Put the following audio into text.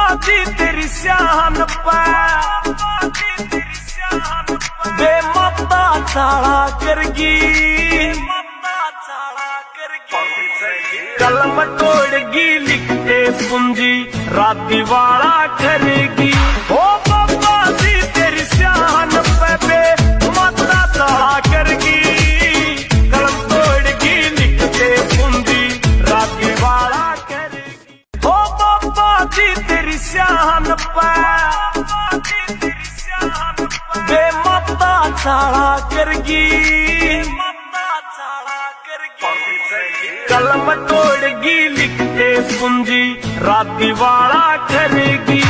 जी तेरी सियानप बे मता चाला करगी कलम तोड़गी लिखते पूंजी राती वाला करेगी ओ बाबा जी तेरी सियानप बे मता चाला करगी कलम तोड़गी लिखते पूंजी राती वाला करेगी ओ बाबा जी तेरी सियानप बे मता चाला करगी कलम तोड़गी लिखते पूंजी राती वाला करेगी।